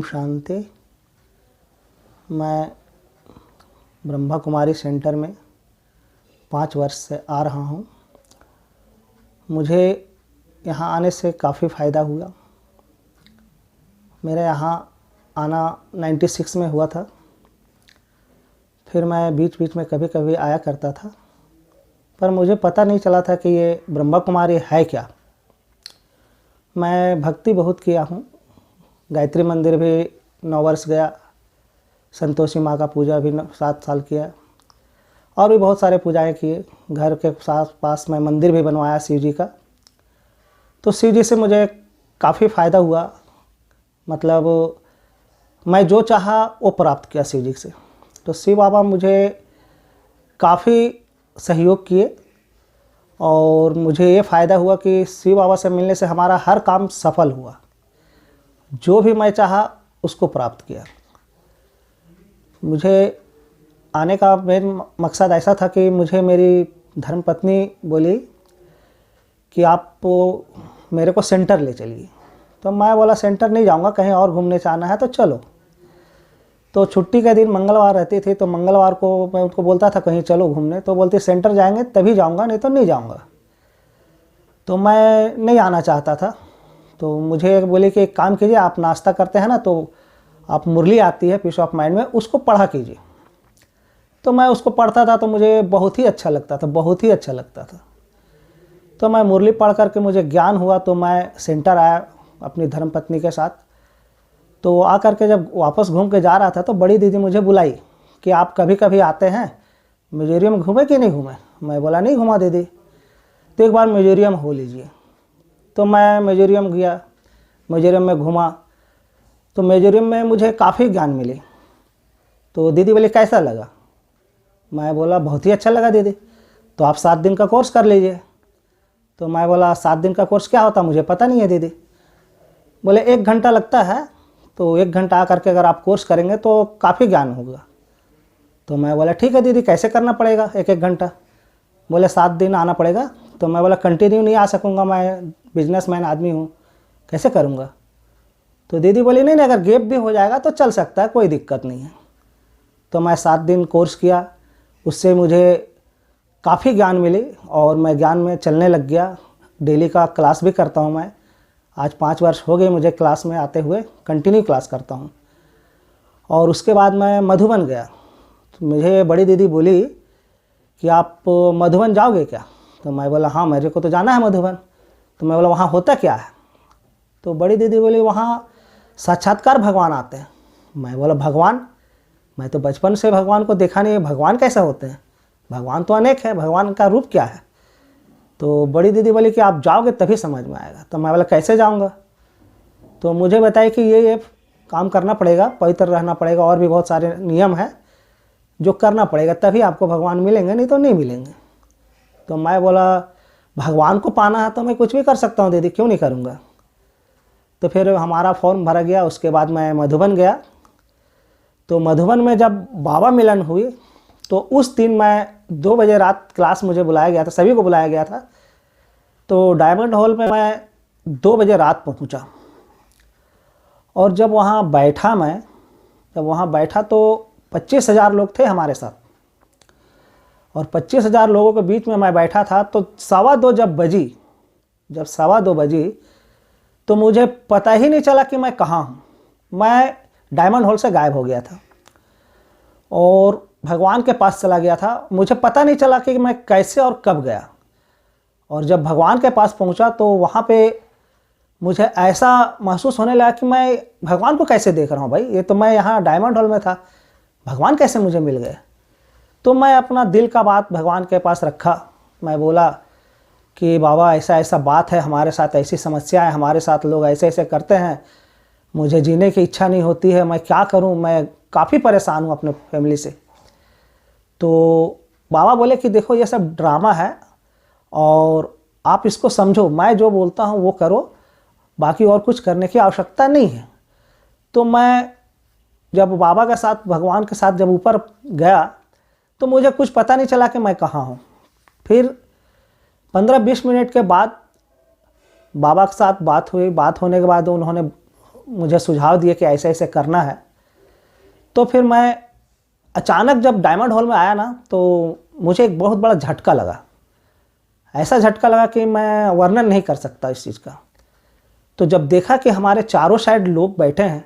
शांति। मैं ब्रह्मा कुमारी सेंटर में 5 वर्ष से आ रहा हूँ। मुझे यहाँ आने से काफ़ी फ़ायदा हुआ। मेरे यहाँ आना 96 में हुआ था। फिर मैं बीच बीच में कभी कभी आया करता था, पर मुझे पता नहीं चला था कि ये ब्रह्मा कुमारी है क्या। मैं भक्ति बहुत किया हूँ। गायत्री मंदिर भी 9 वर्ष गया, संतोषी माँ का पूजा भी 7 साल किया, और भी बहुत सारे पूजाएं किए। घर के पास में मंदिर भी बनवाया शिव जी का। तो शिव जी से मुझे काफ़ी फ़ायदा हुआ। मतलब मैं जो चाहा वो प्राप्त किया शिव जी से। तो शिव बाबा मुझे काफ़ी सहयोग किए और मुझे ये फ़ायदा हुआ कि शिव बाबा से मिलने से हमारा हर काम सफल हुआ। जो भी मैं चाहा उसको प्राप्त किया। मुझे आने का मेन मकसद ऐसा था कि मुझे मेरी धर्मपत्नी बोली कि आप मेरे को सेंटर ले चलिए। तो मैं बोला सेंटर नहीं जाऊंगा, कहीं और घूमने जाना है तो चलो। तो छुट्टी के दिन मंगलवार रहती थी, तो मंगलवार को मैं उनको बोलता था कहीं चलो घूमने, तो बोलती सेंटर जाएंगे तभी जाऊंगा, नहीं तो नहीं जाऊंगा। तो मैं नहीं आना चाहता था। तो मुझे बोले कि एक काम कीजिए, आप नाश्ता करते हैं ना, तो आप मुरली आती है पीस ऑफ माइंड में, उसको पढ़ा कीजिए। तो मैं उसको पढ़ता था तो मुझे बहुत ही अच्छा लगता था, बहुत ही अच्छा लगता था। तो मैं मुरली पढ़ करके मुझे ज्ञान हुआ। तो मैं सेंटर आया अपनी धर्मपत्नी के साथ। तो आकर के जब वापस घूम के जा रहा था तो बड़ी दीदी मुझे बुलाई कि आप कभी कभी आते हैं, म्यूजियम घूमे कि नहीं घूमे। मैं बोला नहीं घूमा दीदी। तो एक बार म्यूजियम हो लीजिए। तो मैं म्यूजियम गया, म्यूजियम में घूमा। तो म्यूजियम में मुझे काफ़ी ज्ञान मिली। तो दीदी बोली कैसा लगा। मैं बोला बहुत ही अच्छा लगा दीदी। तो आप 7 दिन का कोर्स कर लीजिए। तो मैं बोला 7 दिन का कोर्स क्या होता, मुझे पता नहीं है दीदी। बोले 1 घंटा लगता है, तो 1 घंटा आकर के अगर आप कोर्स करेंगे तो काफ़ी ज्ञान होगा। तो मैं बोला ठीक है दीदी, कैसे करना पड़ेगा 1-1 घंटा। बोले 7 दिन आना पड़ेगा। तो मैं बोला कंटिन्यू नहीं आ सकूँगा, मैं बिजनेसमैन आदमी हूँ, कैसे करूँगा। तो दीदी बोली नहीं नहीं, अगर गैप भी हो जाएगा तो चल सकता है, कोई दिक्कत नहीं है। तो मैं 7 दिन कोर्स किया। उससे मुझे काफ़ी ज्ञान मिली और मैं ज्ञान में चलने लग गया। डेली का क्लास भी करता हूँ मैं। आज 5 वर्ष हो गए मुझे क्लास में आते हुए, कंटिन्यू क्लास करता हूँ। और उसके बाद मैं मधुबन गया। तो मुझे बड़ी दीदी बोली कि आप मधुबन जाओगे क्या। तो मैं बोला हाँ मेरे को तो जाना है मधुबन। तो मैं बोला वहाँ होता क्या है। तो बड़ी दीदी बोली वहाँ साक्षात्कार भगवान आते हैं। मैं बोला भगवान, मैं तो बचपन से भगवान को देखा नहीं है, भगवान कैसे होते हैं, भगवान तो अनेक है, भगवान का रूप क्या है। तो बड़ी दीदी बोली कि आप जाओगे तभी समझ में आएगा। तो मैं बोला कैसे जाऊंगा। तो मुझे बताया कि ये काम करना पड़ेगा, पवित्र रहना पड़ेगा, और भी बहुत सारे नियम हैं जो करना पड़ेगा, तभी आपको भगवान मिलेंगे, नहीं तो नहीं मिलेंगे। तो मैं बोला भगवान को पाना है तो मैं कुछ भी कर सकता हूँ दीदी, क्यों नहीं करूँगा। तो फिर हमारा फॉर्म भरा गया। उसके बाद मैं मधुबन गया। तो मधुबन में जब बाबा मिलन हुई तो उस दिन मैं 2 बजे रात क्लास मुझे बुलाया गया था, सभी को बुलाया गया था। तो डायमंड हॉल में मैं 2 बजे रात पहुंचा। और जब वहाँ बैठा तो 25,000 लोग थे हमारे साथ। और 25,000 लोगों के बीच में मैं बैठा था। तो 2:15 जब 2:15 बजी तो मुझे पता ही नहीं चला कि मैं कहाँ हूँ। मैं डायमंड हॉल से गायब हो गया था और भगवान के पास चला गया था। मुझे पता नहीं चला कि मैं कैसे और कब गया। और जब भगवान के पास पहुंचा तो वहाँ पे मुझे ऐसा महसूस होने लगा कि मैं भगवान को कैसे देख रहा हूँ भाई, ये तो मैं यहाँ डायमंड हॉल में था, भगवान कैसे मुझे मिल गए। तो मैं अपना दिल का बात भगवान के पास रखा। मैं बोला कि बाबा ऐसा ऐसा बात है, हमारे साथ ऐसी समस्या है, हमारे साथ लोग ऐसे ऐसे करते हैं, मुझे जीने की इच्छा नहीं होती है, मैं क्या करूं, मैं काफ़ी परेशान हूं अपने फैमिली से। तो बाबा बोले कि देखो ये सब ड्रामा है और आप इसको समझो, मैं जो बोलता हूं वो करो, बाकी और कुछ करने की आवश्यकता नहीं है। तो मैं जब बाबा के साथ, भगवान के साथ जब ऊपर गया तो मुझे कुछ पता नहीं चला कि मैं कहाँ हूँ। फिर 15-20 मिनट के बाद बाबा के साथ बात हुई। बात होने के बाद उन्होंने मुझे सुझाव दिए कि ऐसे ऐसे करना है। तो फिर मैं अचानक जब डायमंड हॉल में आया ना, तो मुझे एक बहुत बड़ा झटका लगा। ऐसा झटका लगा कि मैं वर्णन नहीं कर सकता इस चीज़ का। तो जब देखा कि हमारे चारों साइड लोग बैठे हैं,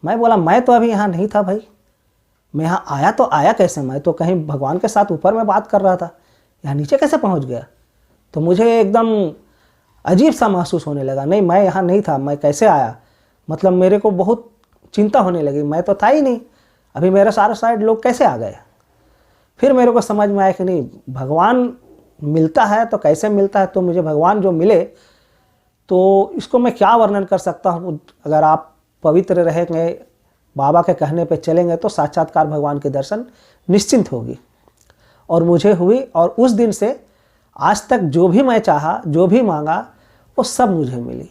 मैं बोला मैं तो अभी यहाँ नहीं था भाई, मैं यहाँ आया तो आया कैसे? मैं तो कहीं भगवान के साथ ऊपर में बात कर रहा था, यहाँ नीचे कैसे पहुँच गया? तो मुझे एकदम अजीब सा महसूस होने लगा। नहीं, मैं यहाँ नहीं था, मैं कैसे आया? मतलब मेरे को बहुत चिंता होने लगी, मैं तो था ही नहीं, अभी मेरे सारे साइड लोग कैसे आ गए? फिर मेरे को समझ में आया कि नहीं, भगवान मिलता है तो कैसे मिलता है? तो मुझे भगवान जो मिले तो इसको मैं क्या वर्णन कर सकता हूँ। अगर आप पवित्र रहेंगे, बाबा के कहने पे चलेंगे, तो साक्षात्कार भगवान के दर्शन निश्चिंत होगी। और मुझे हुई, और उस दिन से आज तक जो भी मैं चाहा, जो भी मांगा, वो सब मुझे मिली।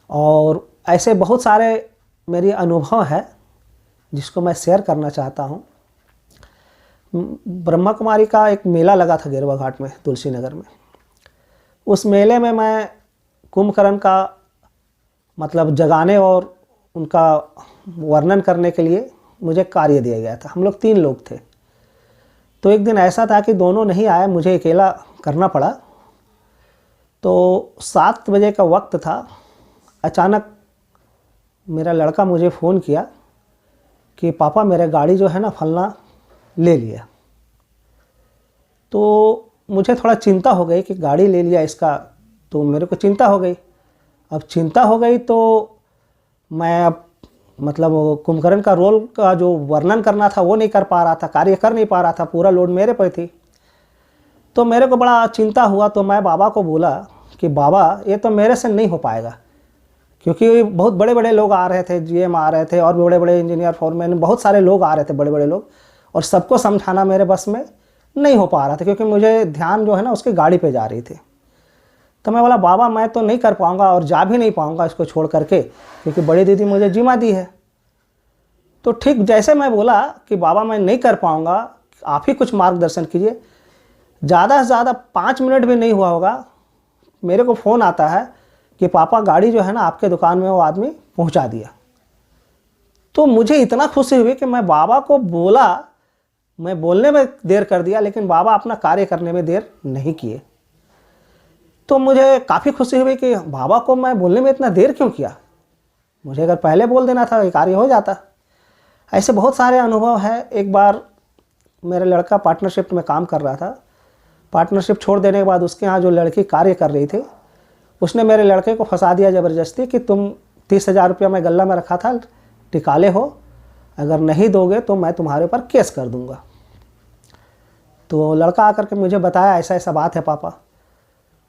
और ऐसे बहुत सारे मेरी अनुभव है जिसको मैं शेयर करना चाहता हूँ। ब्रह्मा कुमारी का एक मेला लगा था गेरुआ घाट में, तुलसी नगर में। उस मेले में मैं कुंभकर्ण का मतलब जगाने और उनका वर्णन करने के लिए मुझे कार्य दिया गया था। हम लोग 3 लोग थे। तो एक दिन ऐसा था कि दोनों नहीं आए, मुझे अकेला करना पड़ा। तो 7 बजे का वक्त था। अचानक मेरा लड़का मुझे फ़ोन किया कि पापा मेरा गाड़ी जो है ना फलना ले लिया। तो मुझे थोड़ा चिंता हो गई कि गाड़ी ले लिया इसका, तो मेरे को चिंता हो गई। अब चिंता हो गई तो मैं अब मतलब कुंभकर्ण का रोल का जो वर्णन करना था वो नहीं कर पा रहा था, कार्य कर नहीं पा रहा था, पूरा लोड मेरे पर थी। तो मेरे को बड़ा चिंता हुआ। तो मैं बाबा को बोला कि बाबा ये तो मेरे से नहीं हो पाएगा, क्योंकि बहुत बड़े बड़े लोग आ रहे थे, जीएम आ रहे थे और भी बड़े बड़े इंजीनियर, फॉरमैन, बहुत सारे लोग आ रहे थे, बड़े बड़े लोग, और सबको समझाना मेरे बस में नहीं हो पा रहा था, क्योंकि मुझे ध्यान जो है ना उसकी गाड़ी पे जा रही थी। तो मैं बोला बाबा मैं तो नहीं कर पाऊँगा और जा भी नहीं पाऊँगा इसको छोड़ करके, क्योंकि बड़ी दीदी मुझे जिम्मा दी है। तो ठीक जैसे मैं बोला कि बाबा मैं नहीं कर पाऊँगा, आप ही कुछ मार्गदर्शन कीजिए, ज़्यादा से ज़्यादा 5 मिनट भी नहीं हुआ होगा, मेरे को फ़ोन आता है कि पापा गाड़ी जो है ना आपके दुकान में वो आदमी पहुंचा दिया। तो मुझे इतना खुशी हुई कि मैं बाबा को बोला, मैं बोलने में देर कर दिया लेकिन बाबा अपना कार्य करने में देर नहीं किए। तो मुझे काफ़ी खुशी हुई कि बाबा को मैं बोलने में इतना देर क्यों किया, मुझे अगर पहले बोल देना था ये कार्य हो जाता। ऐसे बहुत सारे अनुभव है। एक बार मेरा लड़का पार्टनरशिप में काम कर रहा था। पार्टनरशिप छोड़ देने के बाद उसके यहाँ जो लड़की कार्य कर रही थी, उसने मेरे लड़के को फंसा दिया ज़बरदस्ती कि तुम 30,000 रुपया मैं गल्ला में रखा था, टिकाले हो, अगर नहीं दोगे तो मैं तुम्हारे ऊपर केस कर दूंगा। तो लड़का आकर के मुझे बताया ऐसा ऐसा बात है पापा।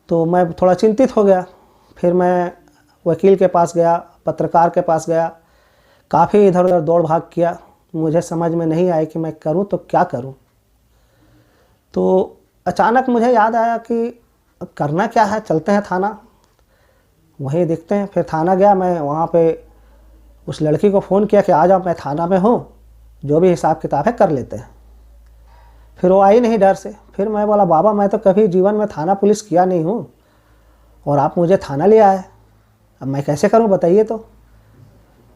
तो मैं थोड़ा चिंतित हो गया। फिर मैं वकील के पास गया, पत्रकार के पास गया, काफ़ी इधर उधर दौड़ भाग किया। मुझे समझ में नहीं आया कि मैं करूं तो क्या करूं। तो अचानक मुझे याद आया कि अब करना क्या है, चलते हैं थाना, वहीं देखते हैं। फिर थाना गया मैं, वहाँ पे उस लड़की को फ़ोन किया कि आ जाओ मैं थाना में हूँ, जो भी हिसाब किताब है कर लेते हैं। फिर वो आई नहीं डर से। फिर मैं बोला बाबा मैं तो कभी जीवन में थाना पुलिस किया नहीं हूँ और आप मुझे थाना ले आए, अब मैं कैसे करूँ बताइए।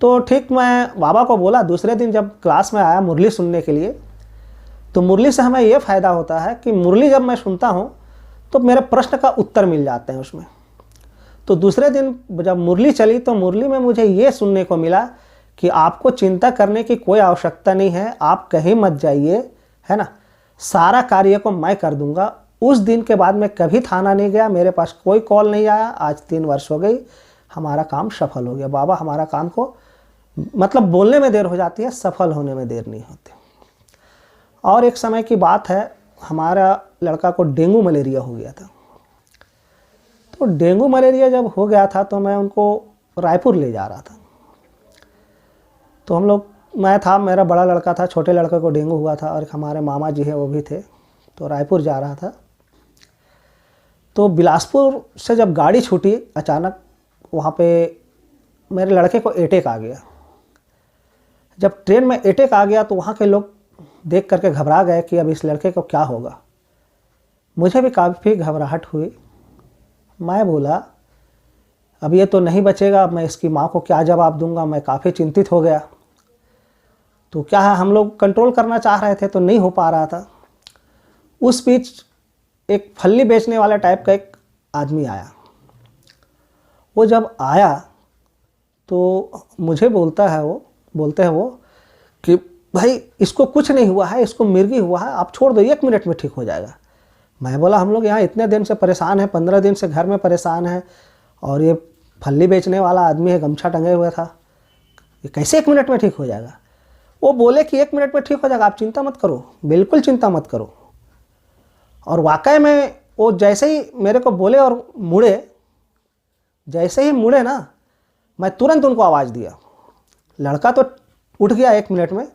तो ठीक मैं बाबा को बोला। दूसरे दिन जब क्लास में आया मुरली सुनने के लिए, तो मुरली से हमें ये फ़ायदा होता है कि मुरली जब मैं सुनता हूँ तो मेरे प्रश्न का उत्तर मिल जाते हैं उसमें। तो दूसरे दिन जब मुरली चली तो मुरली में मुझे ये सुनने को मिला कि आपको चिंता करने की कोई आवश्यकता नहीं है, आप कहीं मत जाइए, है ना, सारा कार्य को मैं कर दूंगा। उस दिन के बाद मैं कभी थाना नहीं गया, मेरे पास कोई कॉल नहीं आया। आज 3 वर्ष हो गई, हमारा काम सफल हो गया। बाबा हमारा काम को मतलब बोलने में देर हो जाती है, सफल होने में देर नहीं होती। और एक समय की बात है, हमारा लड़का को डेंगू मलेरिया हो गया था। तो डेंगू मलेरिया जब हो गया था तो मैं उनको रायपुर ले जा रहा था। तो हम लोग, मैं था, मेरा बड़ा लड़का था, छोटे लड़के को डेंगू हुआ था और हमारे मामा जी हैं वो भी थे। तो रायपुर जा रहा था। तो बिलासपुर से जब गाड़ी छूटी, अचानक वहाँ पे मेरे लड़के को अटैक आ गया। जब ट्रेन में अटैक आ गया तो वहाँ के लोग देख करके घबरा गए कि अब इस लड़के को क्या होगा। मुझे भी काफ़ी घबराहट हुई। मैं बोला अब ये तो नहीं बचेगा, मैं इसकी माँ को क्या जवाब दूंगा। मैं काफ़ी चिंतित हो गया। तो क्या है, हम लोग कंट्रोल करना चाह रहे थे तो नहीं हो पा रहा था। उस बीच एक फल्ली बेचने वाला टाइप का एक आदमी आया। वो जब आया तो मुझे बोलते हैं वो कि भाई इसको कुछ नहीं हुआ है, इसको मिर्गी हुआ है, आप छोड़ दो, 1 मिनट में ठीक हो जाएगा। मैं बोला हम लोग यहाँ इतने दिन से परेशान हैं, 15 दिन से घर में परेशान हैं, और ये फल्ली बेचने वाला आदमी है, गमछा टंगे हुए था, ये कैसे 1 मिनट में ठीक हो जाएगा। वो बोले कि 1 मिनट में ठीक हो जाएगा, आप चिंता मत करो, बिल्कुल चिंता मत करो। और वाकई में वो जैसे ही मेरे को बोले और मुड़े, जैसे ही मुड़े ना, मैं तुरंत उनको आवाज़ दिया। लड़का तो उठ गया 1 मिनट में,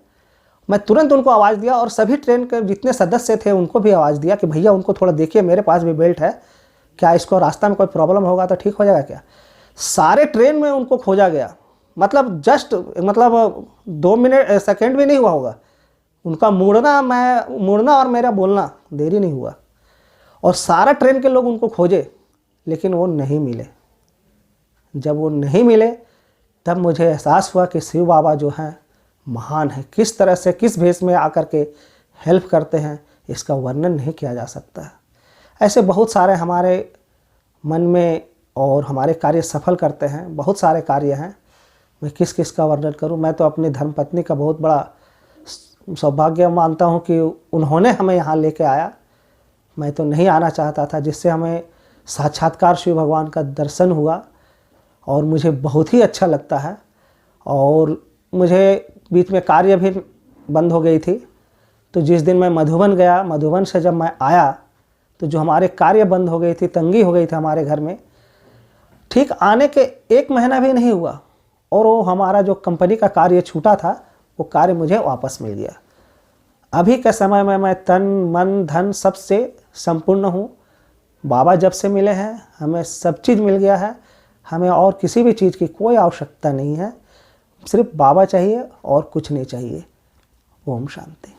मैं तुरंत उनको आवाज़ दिया और सभी ट्रेन के जितने सदस्य थे उनको भी आवाज़ दिया कि भैया उनको थोड़ा देखिए, मेरे पास भी बेल्ट है, क्या इसको रास्ता में कोई प्रॉब्लम होगा तो ठीक हो जाएगा क्या। सारे ट्रेन में उनको खोजा गया, मतलब 2 मिनट सेकेंड भी नहीं हुआ होगा। उनका मुड़ना और मेरा बोलना देरी नहीं हुआ, और सारा ट्रेन के लोग उनको खोजे, लेकिन वो नहीं मिले। जब वो नहीं मिले तब मुझे एहसास हुआ कि शिव बाबा जो हैं महान है। किस तरह से, किस भेष में आकर के हेल्प करते हैं, इसका वर्णन नहीं किया जा सकता है। ऐसे बहुत सारे हमारे मन में और हमारे कार्य सफल करते हैं, बहुत सारे कार्य हैं। मैं किस किस का वर्णन करूं। मैं तो अपनी धर्मपत्नी का बहुत बड़ा सौभाग्य मानता हूं कि उन्होंने हमें यहाँ लेके आया। मैं तो नहीं आना चाहता था, जिससे हमें साक्षात्कार शिव भगवान का दर्शन हुआ और मुझे बहुत ही अच्छा लगता है। और मुझे बीच में कार्य भी बंद हो गई थी, तो जिस दिन मैं मधुबन गया, मधुबन से जब मैं आया तो जो हमारे कार्य बंद हो गई थी, तंगी हो गई थी हमारे घर में, ठीक आने के 1 महीना भी नहीं हुआ और वो हमारा जो कंपनी का कार्य छूटा था वो कार्य मुझे वापस मिल गया। अभी के समय में मैं तन मन धन सबसे संपूर्ण हूँ। बाबा जब से मिले हैं हमें सब चीज़ मिल गया है। हमें और किसी भी चीज़ की कोई आवश्यकता नहीं है, सिर्फ बाबा चाहिए और कुछ नहीं चाहिए। ओम शांति।